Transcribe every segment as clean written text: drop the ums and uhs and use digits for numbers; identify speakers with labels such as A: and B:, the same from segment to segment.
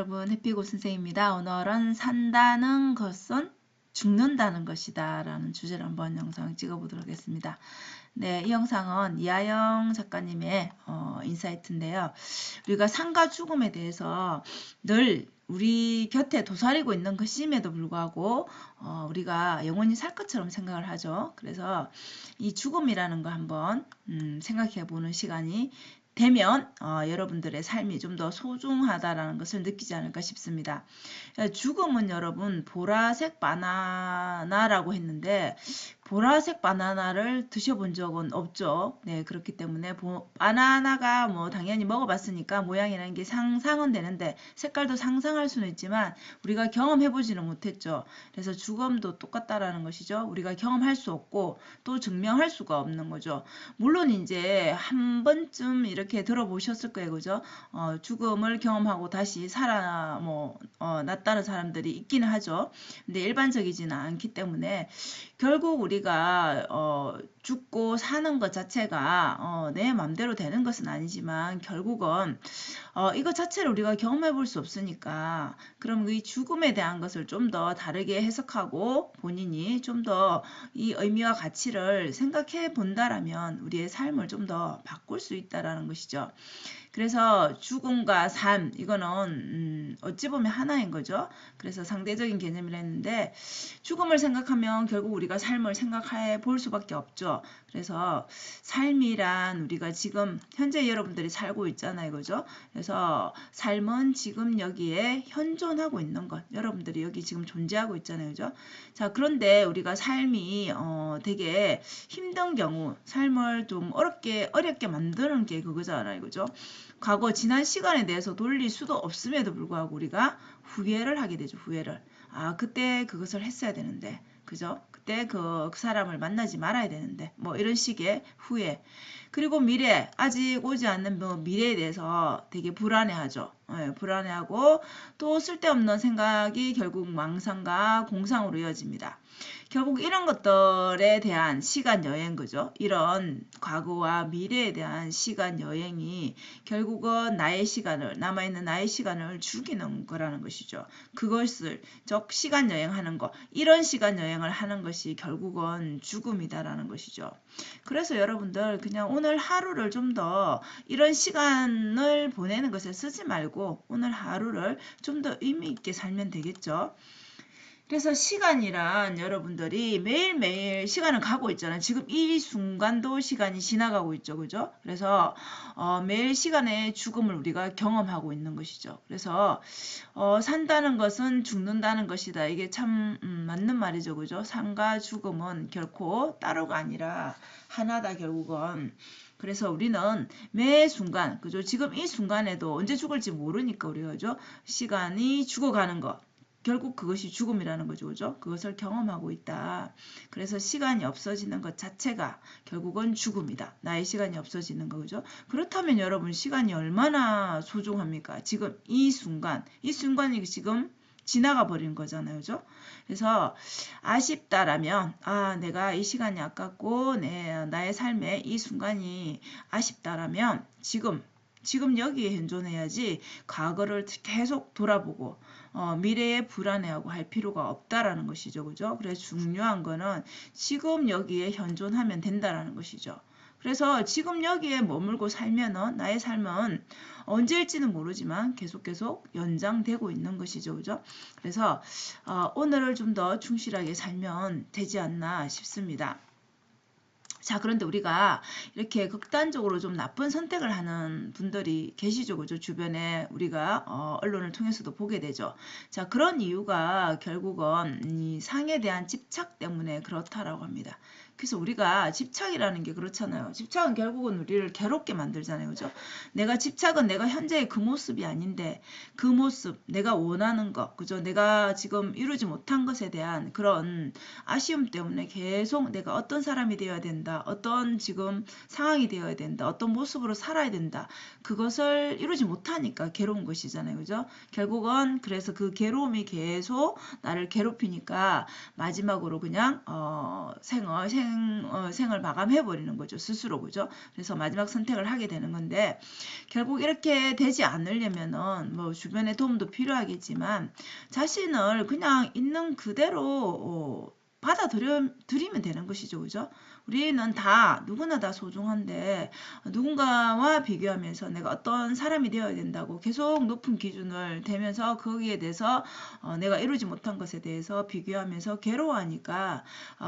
A: 여러분, 해피고 선생입니다. 오늘은 산다는 것은 죽는다는 것이다 라는 주제로 한번 영상 찍어보도록 하겠습니다. 네, 이 영상은 이하영 작가님의 인사이트인데요. 우리가 삶과 죽음에 대해서 늘 우리 곁에 도사리고 있는 것임에도 불구하고 우리가 영원히 살 것처럼 생각을 하죠. 그래서 이 죽음이라는 거 한번 생각해 보는 시간이 되면 여러분들의 삶이 좀 더 소중하다라는 것을 느끼지 않을까 싶습니다. 죽음은 여러분 보라색 바나나라고 했는데 보라색 바나나를 드셔본 적은 없죠. 네, 그렇기 때문에 바나나가 뭐 당연히 먹어봤으니까 모양이라는 게 상상은 되는데 색깔도 상상할 수는 있지만 우리가 경험해보지는 못했죠. 그래서 죽음도 똑같다라는 것이죠. 우리가 경험할 수 없고 또 증명할 수가 없는 거죠. 물론 이제 한 번쯤 이렇게 들어보셨을 거예요, 그죠? 죽음을 경험하고 다시 났다는 사람들이 있기는 하죠. 근데 일반적이지는 않기 때문에 결국 우리가 죽고 사는 것 자체가 내 맘대로 되는 것은 아니지만 결국은 이것 자체를 우리가 경험해 볼 수 없으니까 그럼 이 죽음에 대한 것을 좀 더 다르게 해석하고 본인이 좀 더 이 의미와 가치를 생각해 본다라면 우리의 삶을 좀 더 바꿀 수 있다라는 것이죠. 그래서 죽음과 삶 이거는 어찌 보면 하나인 거죠. 그래서 상대적인 개념이라 했는데 죽음을 생각하면 결국 우리가 삶을 생각해 볼 수밖에 없죠. 그래서 삶이란 우리가 지금 현재 여러분들이 살고 있잖아요. 그죠? 그래서 삶은 지금 여기에 현존하고 있는 것. 여러분들이 여기 지금 존재하고 있잖아요. 그죠? 자, 그런데 우리가 삶이 되게 힘든 경우 삶을 좀 어렵게 만드는 게 그거잖아요. 그죠? 과거 지난 시간에 대해서 돌릴 수도 없음에도 불구하고 우리가 후회를 하게 되죠. 후회를. 아, 그때 그것을 했어야 되는데. 그죠? 그때 그 사람을 만나지 말아야 되는데. 뭐 이런 식의 후회. 그리고 미래, 아직 오지 않는 미래에 대해서 되게 불안해하죠. 불안해하고 또 쓸데없는 생각이 결국 망상과 공상으로 이어집니다. 결국 이런 것들에 대한 시간 여행 그죠? 이런 과거와 미래에 대한 시간 여행이 결국은 남아있는 나의 시간을 죽이는 거라는 것이죠. 그것을 즉 시간 여행하는 거 이런 시간 여행을 하는 것이 결국은 죽음이다라는 것이죠. 그래서 여러분들 그냥 오늘 하루를 좀 더 이런 시간을 보내는 것에 쓰지 말고 오늘 하루를 좀 더 의미 있게 살면 되겠죠. 그래서 시간이란 여러분들이 매일매일 시간을 가고 있잖아요. 지금 이 순간도 시간이 지나가고 있죠. 그죠? 그래서 매일 시간의 죽음을 우리가 경험하고 있는 것이죠. 그래서 산다는 것은 죽는다는 것이다. 이게 참 맞는 말이죠. 그죠? 삶과 죽음은 결코 따로가 아니라 하나다 결국은. 그래서 우리는 매 순간, 그죠? 지금 이 순간에도 언제 죽을지 모르니까 우리가, 그죠? 시간이 죽어가는 것. 결국 그것이 죽음이라는 거죠. 그죠? 그것을 경험하고 있다. 그래서 시간이 없어지는 것 자체가 결국은 죽음이다. 나의 시간이 없어지는 거죠. 그렇다면 여러분 시간이 얼마나 소중합니까? 지금 이 순간이 지금 지나가 버린 거잖아요. 그죠? 그래서 아쉽다라면 내가 이 시간이 아깝고 나의 삶에 이 순간이 아쉽다라면 지금 여기에 현존해야지 과거를 계속 돌아보고 미래에 불안해하고 할 필요가 없다라는 것이죠. 그죠? 그래서 중요한 거는 지금 여기에 현존하면 된다라는 것이죠. 그래서 지금 여기에 머물고 살면은 나의 삶은 언제일지는 모르지만 계속 연장되고 있는 것이죠. 그죠? 그래서 오늘을 좀 더 충실하게 살면 되지 않나 싶습니다. 자, 그런데 우리가 이렇게 극단적으로 좀 나쁜 선택을 하는 분들이 계시죠. 그죠? 주변에 우리가 언론을 통해서도 보게 되죠. 자, 그런 이유가 결국은 이 상에 대한 집착 때문에 그렇다라고 합니다. 그래서 우리가 집착이라는 게 그렇잖아요. 집착은 결국은 우리를 괴롭게 만들잖아요. 그죠? 집착은 내가 현재의 그 모습이 아닌데 그 모습, 내가 원하는 것, 그죠? 내가 지금 이루지 못한 것에 대한 그런 아쉬움 때문에 계속 내가 어떤 사람이 되어야 된다. 어떤 지금 상황이 되어야 된다. 어떤 모습으로 살아야 된다. 그것을 이루지 못하니까 괴로운 것이잖아요. 그죠? 결국은 그래서 그 괴로움이 계속 나를 괴롭히니까 마지막으로 그냥 생을 생을 마감해 버리는 거죠. 스스로. 그죠? 그래서 마지막 선택을 하게 되는 건데, 결국 이렇게 되지 않으려면은 뭐 주변의 도움도 필요하겠지만 자신을 그냥 있는 그대로 받아들이면 되는 것이죠. 그죠? 우리는 다 누구나 다 소중한데 누군가와 비교하면서 내가 어떤 사람이 되어야 된다고 계속 높은 기준을 대면서 거기에 대해서 내가 이루지 못한 것에 대해서 비교하면서 괴로워하니까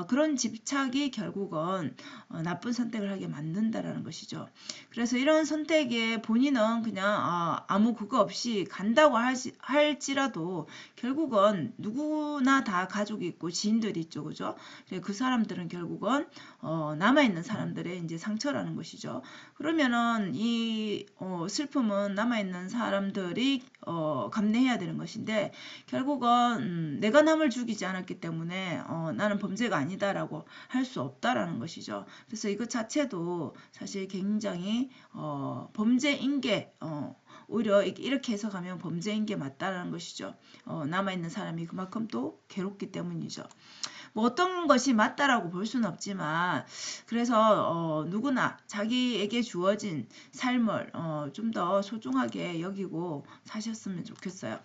A: 그런 집착이 결국은 나쁜 선택을 하게 만든다라는 것이죠. 그래서 이런 선택에 본인은 그냥 아무 그거 없이 간다고 할지라도 결국은 누구나 다 가족이 있고 지인들이 있죠. 그죠? 그 사람들은 결국은 남아있는 사람들의 이제 상처라는 것이죠. 그러면은 이 슬픔은 남아있는 사람들이 감내해야 되는 것인데 결국은 내가 남을 죽이지 않았기 때문에 나는 범죄가 아니다라고 할 수 없다라는 것이죠. 그래서 이것 자체도 사실 굉장히 범죄인 게 오히려 이렇게 해석하면 범죄인 게 맞다라는 것이죠. 남아있는 사람이 그만큼 또 괴롭기 때문이죠. 뭐 어떤 것이 맞다라고 볼 수는 없지만 그래서 누구나 자기에게 주어진 삶을 좀 더 소중하게 여기고 사셨으면 좋겠어요.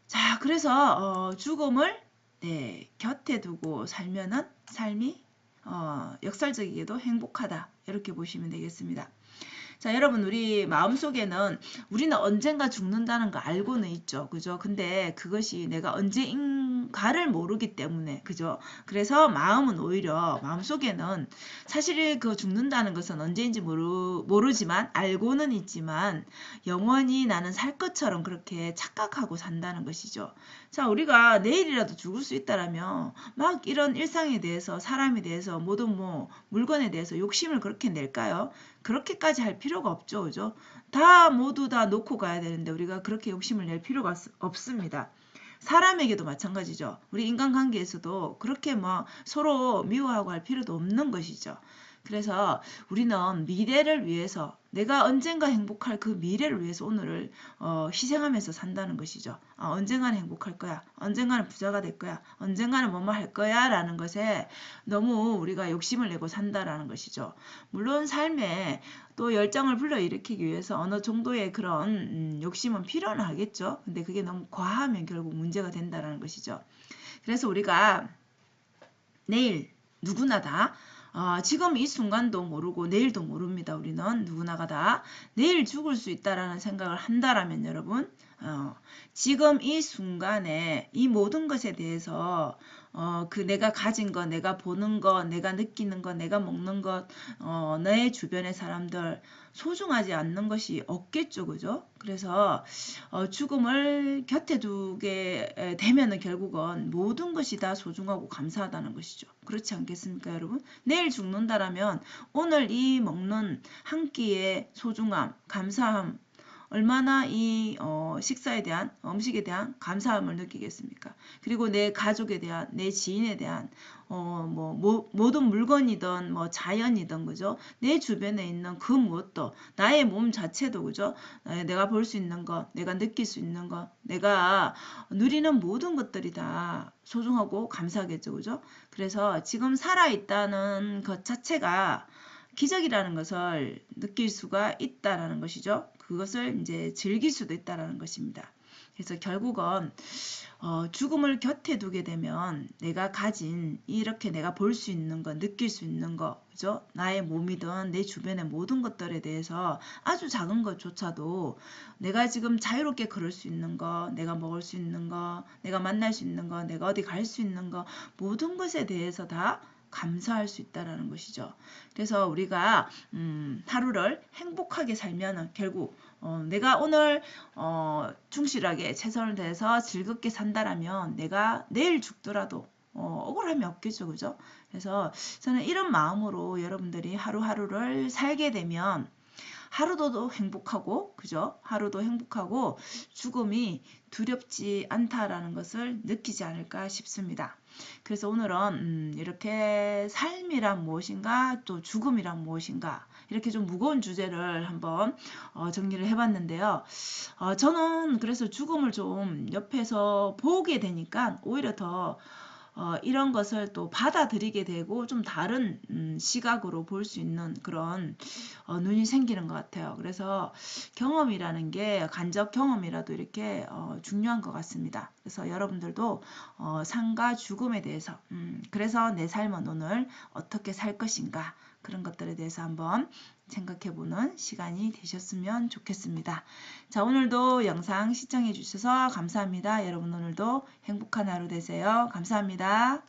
A: 자, 그래서 죽음을 곁에 두고 살면은 삶이 역설적이게도 행복하다 이렇게 보시면 되겠습니다. 자, 여러분, 우리 마음속에는 우리는 언젠가 죽는다는 거 알고는 있죠. 그죠? 근데 그것이 내가 언제인가를 모르기 때문에, 그죠? 그래서 마음은 오히려, 마음속에는 사실 그 죽는다는 것은 언제인지 모르지만, 알고는 있지만, 영원히 나는 살 것처럼 그렇게 착각하고 산다는 것이죠. 자, 우리가 내일이라도 죽을 수 있다라면, 막 이런 일상에 대해서, 사람에 대해서, 모든 뭐, 물건에 대해서 욕심을 그렇게 낼까요? 그렇게까지 할 필요가 없죠. 그죠? 다 모두 다 놓고 가야 되는데 우리가 그렇게 욕심을 낼 필요가 없습니다. 사람에게도 마찬가지죠. 우리 인간관계에서도 그렇게 뭐 서로 미워하고 할 필요도 없는 것이죠. 그래서 우리는 미래를 위해서 내가 언젠가 행복할 그 미래를 위해서 오늘을 희생하면서 산다는 것이죠. 언젠가는 행복할 거야. 언젠가는 부자가 될 거야. 언젠가는 뭐뭐 할 거야 라는 것에 너무 우리가 욕심을 내고 산다라는 것이죠. 물론 삶에 또 열정을 불러일으키기 위해서 어느 정도의 그런 욕심은 필요는 하겠죠. 근데 그게 너무 과하면 결국 문제가 된다는 것이죠. 그래서 우리가 내일 누구나 다 지금 이 순간도 모르고 내일도 모릅니다. 우리는 누구나가 다 내일 죽을 수 있다라는 생각을 한다라면 여러분 지금 이 순간에 이 모든 것에 대해서 그 내가 가진 것, 내가 보는 것, 내가 느끼는 것, 내가 먹는 것, 내 주변의 사람들 소중하지 않는 것이 없겠죠, 그죠? 그래서 죽음을 곁에 두게 되면은 결국은 모든 것이 다 소중하고 감사하다는 것이죠. 그렇지 않겠습니까, 여러분? 내일 죽는다라면 오늘 이 먹는 한 끼의 소중함, 감사함 얼마나 이 식사에 대한 음식에 대한 감사함을 느끼겠습니까? 그리고 내 가족에 대한 내 지인에 대한 모든 물건이든 뭐 자연이든 그죠? 내 주변에 있는 그 무엇도 나의 몸 자체도 그죠? 내가 볼 수 있는 것, 내가 느낄 수 있는 것, 내가 누리는 모든 것들이 다 소중하고 감사하겠죠, 그죠? 그래서 지금 살아 있다는 것 자체가 기적이라는 것을 느낄 수가 있다라는 것이죠. 그것을 이제 즐길 수도 있다라는 것입니다. 그래서 결국은 죽음을 곁에 두게 되면 내가 가진 이렇게 내가 볼 수 있는 것, 느낄 수 있는 것, 그죠? 나의 몸이든 내 주변의 모든 것들에 대해서 아주 작은 것조차도 내가 지금 자유롭게 걸을 수 있는 것, 내가 먹을 수 있는 것, 내가 만날 수 있는 것, 내가 어디 갈 수 있는 것, 모든 것에 대해서 다 감사할 수 있다라는 것이죠. 그래서 우리가 하루를 행복하게 살면 결국 내가 오늘 충실하게 최선을 다해서 즐겁게 산다라면 내가 내일 죽더라도 억울함이 없겠죠, 그죠? 그래서 저는 이런 마음으로 여러분들이 하루하루를 살게 되면 하루도 행복하고, 그죠? 하루도 행복하고 죽음이 두렵지 않다라는 것을 느끼지 않을까 싶습니다. 그래서 오늘은 이렇게 삶이란 무엇인가 또 죽음이란 무엇인가 이렇게 좀 무거운 주제를 한번 정리를 해봤는데요. 저는 그래서 죽음을 좀 옆에서 보게 되니까 오히려 더 이런 것을 또 받아들이게 되고 좀 다른 시각으로 볼 수 있는 그런 눈이 생기는 것 같아요. 그래서 경험이라는 게 간접 경험이라도 이렇게 중요한 것 같습니다. 그래서 여러분들도 삶과 죽음에 대해서 그래서 내 삶은 오늘 어떻게 살 것인가 그런 것들에 대해서 한번 생각해보는 시간이 되셨으면 좋겠습니다. 자, 오늘도 영상 시청해 주셔서 감사합니다. 여러분 오늘도 행복한 하루 되세요. 감사합니다.